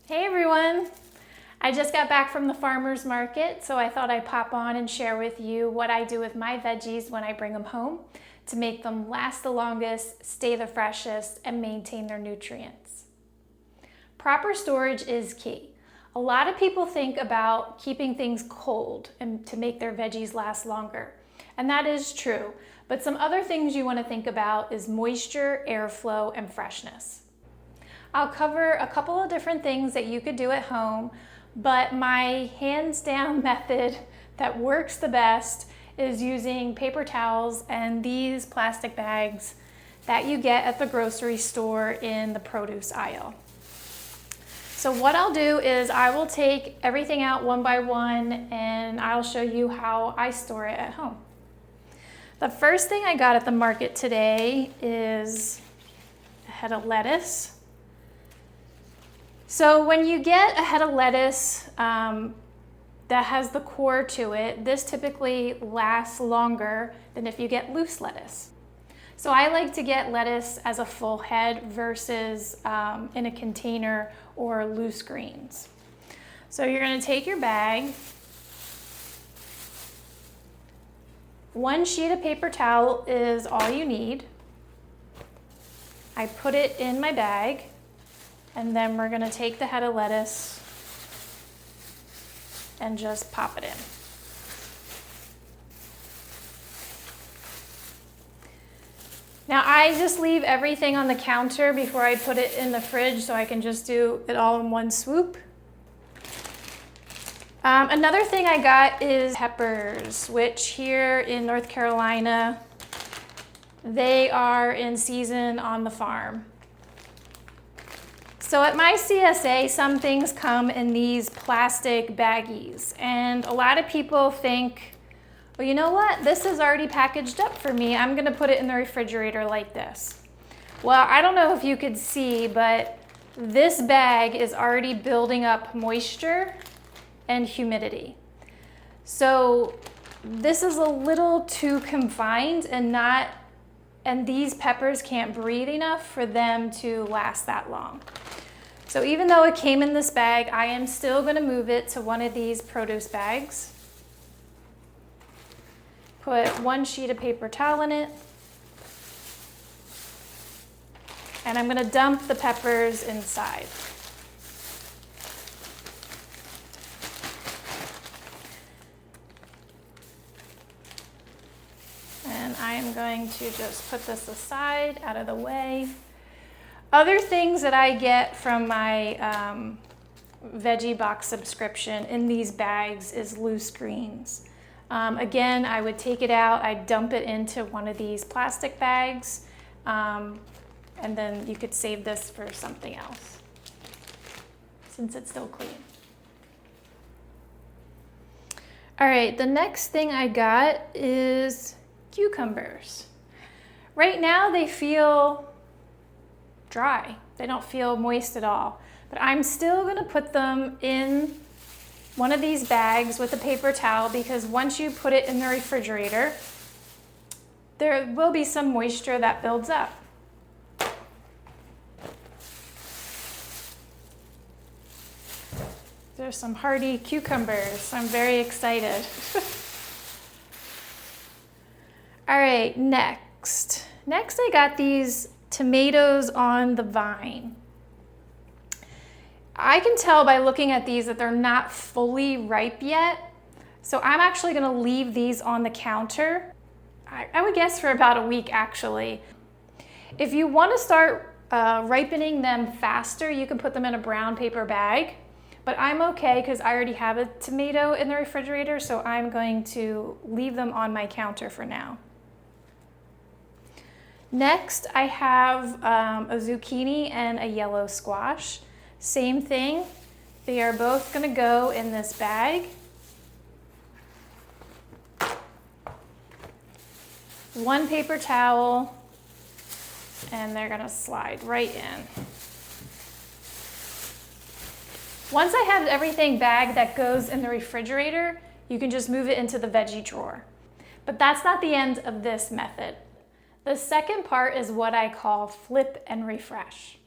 Hey everyone! I just got back from the farmer's market, so I thought I'd pop on and share with you what I do with my veggies when I bring them home to make them last the longest, stay the freshest, and maintain their nutrients. Proper storage is key. A lot of people think about keeping things cold and to make their veggies last longer, and that is true. But some other things you want to think about is moisture, airflow, and freshness. I'll cover a couple of different things that you could do at home, but my hands down method that works the best is using paper towels and these plastic bags that you get at the grocery store in the produce aisle. So what I'll do is I will take everything out one by one and I'll show you how I store it at home. The first thing I got at the market today is a head of lettuce. So when you get a head of lettuce that has the core to it, this typically lasts longer than if you get loose lettuce. So I like to get lettuce as a full head versus in a container or loose greens. So you're going to take your bag, one sheet of paper towel is all you need. I put it in my bag. And then we're gonna take the head of lettuce and just pop it in. Now I just leave everything on the counter before I put it in the fridge so I can just do it all in one swoop. Another thing I got is peppers, which here in North Carolina, they are in season on the farm. So at my CSA, some things come in these plastic baggies, and a lot of people think, well, you know what? This is already packaged up for me. I'm gonna put it in the refrigerator like this. Well, I don't know if you could see, but this bag is already building up moisture and humidity. So this is a little too confined and these peppers can't breathe enough for them to last that long. So even though it came in this bag, I am still going to move it to one of these produce bags. Put one sheet of paper towel in it. And I'm going to dump the peppers inside. And I am going to just put this aside, out of the way. Other things that I get from my veggie box subscription in these bags is loose greens. Again, I would take it out, I'd dump it into one of these plastic bags, and then you could save this for something else, since it's still clean. All right, the next thing I got is cucumbers. Right now they feel dry. They don't feel moist at all. But I'm still gonna put them in one of these bags with a paper towel because once you put it in the refrigerator, there will be some moisture that builds up. There's some hardy cucumbers. I'm very excited. All right, next I got these tomatoes on the vine. I can tell by looking at these that they're not fully ripe yet. So I'm actually gonna leave these on the counter. I would guess for about a week actually. If you wanna start ripening them faster, you can put them in a brown paper bag. But I'm okay because I already have a tomato in the refrigerator, so I'm going to leave them on my counter for now. Next, I have a zucchini and a yellow squash. Same thing, they are both gonna go in this bag. One paper towel, and they're gonna slide right in. Once I have everything bagged that goes in the refrigerator, you can just move it into the veggie drawer. But that's not the end of this method. The second part is what I call flip and refresh.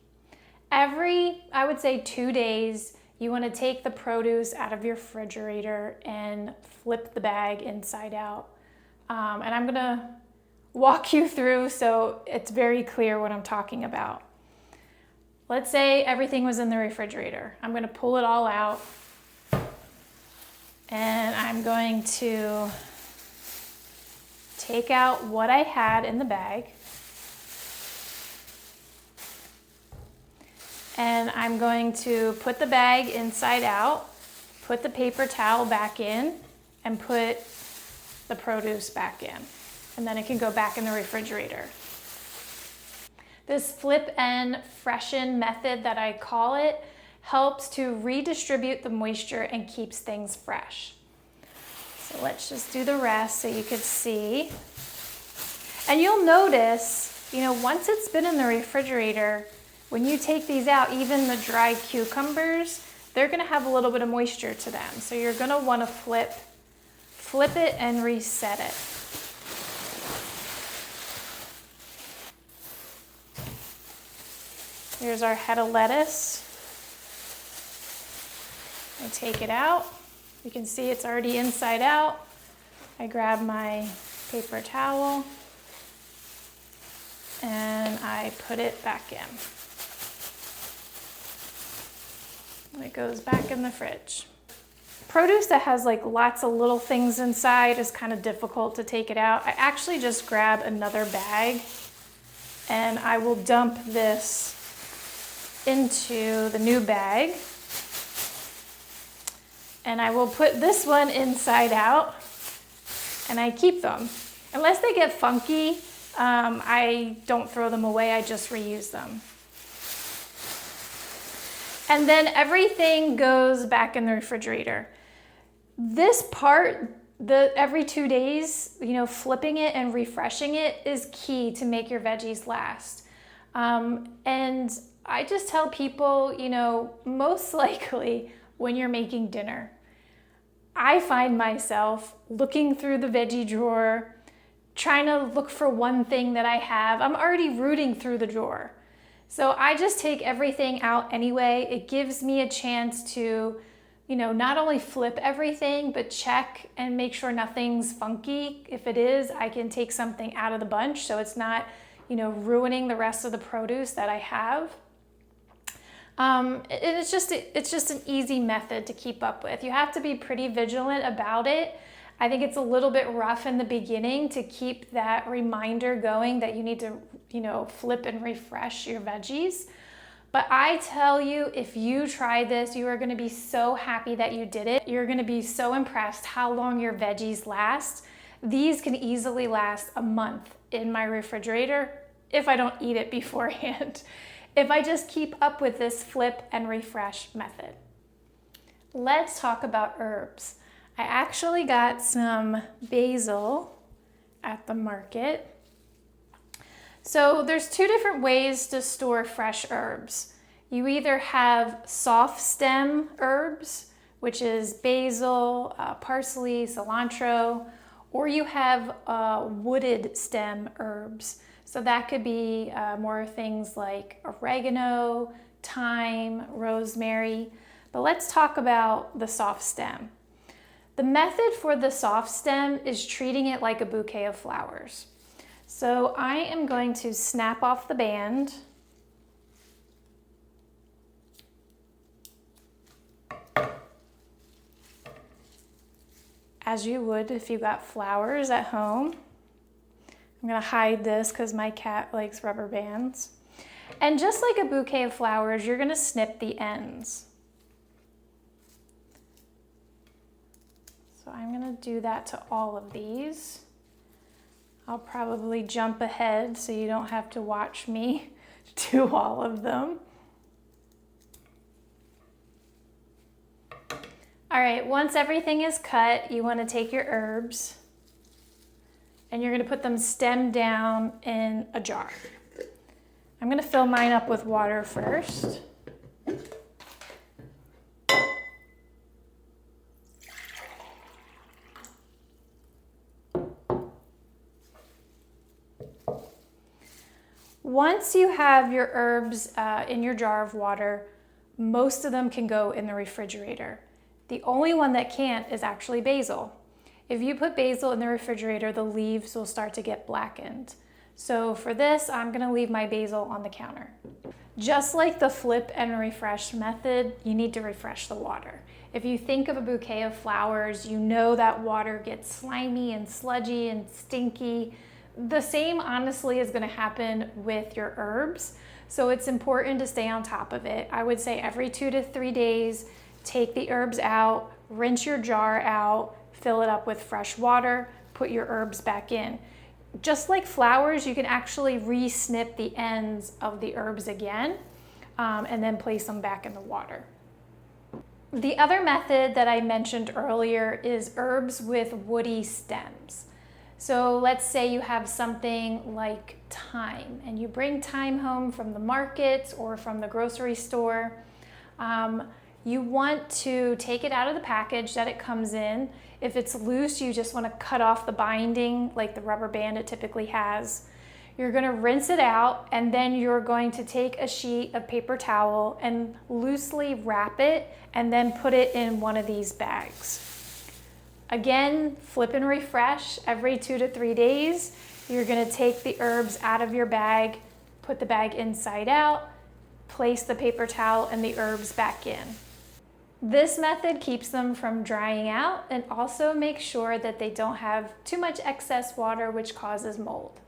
I would say 2 days, you want to take the produce out of your refrigerator and flip the bag inside out. And I'm going to walk you through so it's very clear what I'm talking about. Let's say everything was in the refrigerator. I'm going to pull it all out and I'm going to take out what I had in the bag. And I'm going to put the bag inside out, put the paper towel back in, and put the produce back in. And then it can go back in the refrigerator. This flip and freshen method that I call it helps to redistribute the moisture and keeps things fresh. So let's just do the rest so you could see. And you'll notice, once it's been in the refrigerator, when you take these out, even the dry cucumbers, they're gonna have a little bit of moisture to them. So you're gonna wanna flip it and reset it. Here's our head of lettuce. I take it out. You can see it's already inside out. I grab my paper towel and I put it back in. And it goes back in the fridge. Produce that has like lots of little things inside is kind of difficult to take it out. I actually just grab another bag and I will dump this into the new bag. And I will put this one inside out and I keep them. Unless they get funky, I don't throw them away, I just reuse them. And then everything goes back in the refrigerator. This part, every 2 days, flipping it and refreshing it is key to make your veggies last. And I just tell people, most likely when you're making dinner, I find myself looking through the veggie drawer, trying to look for one thing that I have. I'm already rooting through the drawer. So I just take everything out anyway. It gives me a chance to, not only flip everything, but check and make sure nothing's funky. If it is, I can take something out of the bunch so it's not, ruining the rest of the produce that I have. It's just an easy method to keep up with. You have to be pretty vigilant about it. I think it's a little bit rough in the beginning to keep that reminder going that you need to, flip and refresh your veggies. But I tell you, if you try this, you are going to be so happy that you did it. You're going to be so impressed how long your veggies last. These can easily last a month in my refrigerator if I don't eat it beforehand. If I just keep up with this flip and refresh method. Let's talk about herbs. I actually got some basil at the market. So there's 2 different ways to store fresh herbs. You either have soft stem herbs, which is basil, parsley, cilantro, or you have wooded stem herbs. So that could be more things like oregano, thyme, rosemary. But let's talk about the soft stem. The method for the soft stem is treating it like a bouquet of flowers. So I am going to snap off the band. As you would if you got flowers at home. I'm gonna hide this because my cat likes rubber bands. And just like a bouquet of flowers, you're gonna snip the ends. So I'm gonna do that to all of these. I'll probably jump ahead so you don't have to watch me do all of them. All right, once everything is cut, you wanna take your herbs and you're gonna put them stem down in a jar. I'm gonna fill mine up with water first. Once you have your herbs in your jar of water, most of them can go in the refrigerator. The only one that can't is actually basil. If you put basil in the refrigerator, the leaves will start to get blackened. So for this, I'm gonna leave my basil on the counter. Just like the flip and refresh method, you need to refresh the water. If you think of a bouquet of flowers, you know that water gets slimy and sludgy and stinky. The same, honestly, is gonna happen with your herbs. So it's important to stay on top of it. I would say every 2 to 3 days, take the herbs out, rinse your jar out, fill it up with fresh water, put your herbs back in. Just like flowers, you can actually re-snip the ends of the herbs again and then place them back in the water. The other method that I mentioned earlier is herbs with woody stems. So let's say you have something like thyme and you bring thyme home from the market or from the grocery store. You want to take it out of the package that it comes in. If it's loose, you just want to cut off the binding like the rubber band it typically has. You're going to rinse it out, and then you're going to take a sheet of paper towel and loosely wrap it and then put it in one of these bags. Again, flip and refresh every 2 to 3 days. You're going to take the herbs out of your bag, put the bag inside out, place the paper towel and the herbs back in. This method keeps them from drying out and also makes sure that they don't have too much excess water, which causes mold.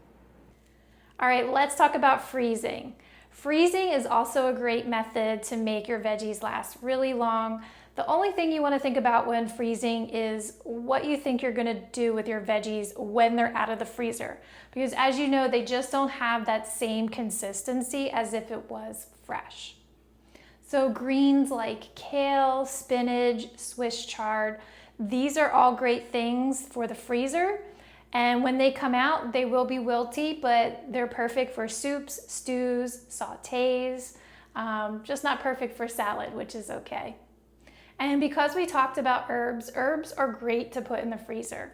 All right, let's talk about freezing. Freezing is also a great method to make your veggies last really long. The only thing you want to think about when freezing is what you think you're going to do with your veggies when they're out of the freezer. Because as you know, they just don't have that same consistency as if it was fresh. So greens like kale, spinach, Swiss chard, these are all great things for the freezer. And when they come out, they will be wilty, but they're perfect for soups, stews, sautés, just not perfect for salad, which is okay. And because we talked about herbs, herbs are great to put in the freezer.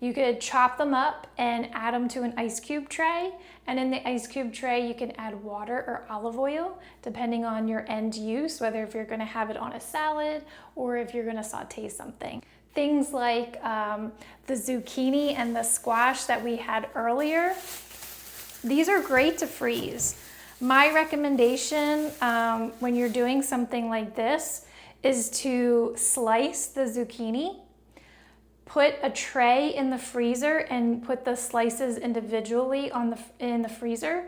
You could chop them up and add them to an ice cube tray. And in the ice cube tray, you can add water or olive oil, depending on your end use, whether if you're gonna have it on a salad or if you're gonna saute something. Things like the zucchini and the squash that we had earlier, these are great to freeze. My recommendation when you're doing something like this is to slice the zucchini, put a tray in the freezer and put the slices individually in the freezer.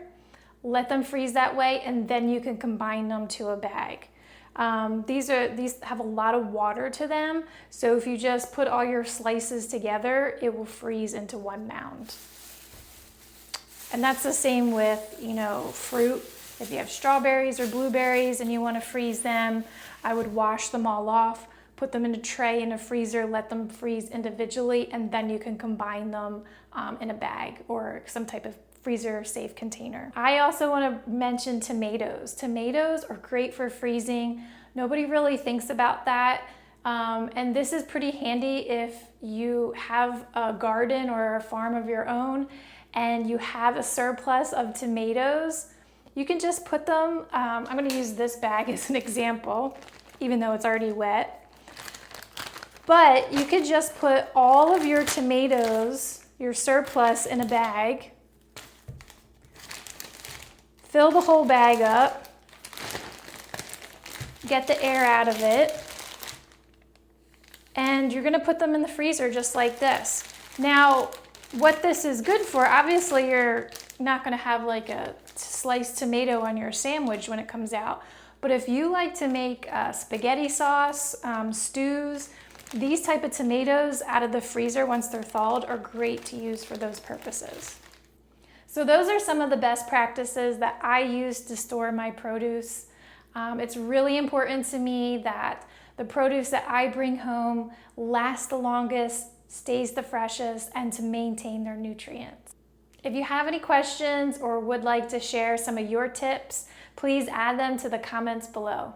Let them freeze that way, and then you can combine them to a bag. These have a lot of water to them, so if you just put all your slices together, it will freeze into one mound. And that's the same with, fruit. If you have strawberries or blueberries and you want to freeze them, I would wash them all off, put them in a tray in a freezer, let them freeze individually, and then you can combine them in a bag or some type of freezer safe container. I also want to mention tomatoes. Tomatoes are great for freezing. Nobody really thinks about that. And this is pretty handy if you have a garden or a farm of your own and you have a surplus of tomatoes. You can just put them, I'm going to use this bag as an example, even though it's already wet. But you could just put all of your tomatoes, your surplus, in a bag. Fill the whole bag up. Get the air out of it. And you're going to put them in the freezer just like this. Now, what this is good for, obviously you're not going to have like a sliced tomato on your sandwich when it comes out. But if you like to make spaghetti sauce, stews, these type of tomatoes out of the freezer once they're thawed are great to use for those purposes. So those are some of the best practices that I use to store my produce. It's really important to me that the produce that I bring home lasts the longest, stays the freshest, and to maintain their nutrients. If you have any questions or would like to share some of your tips, please add them to the comments below.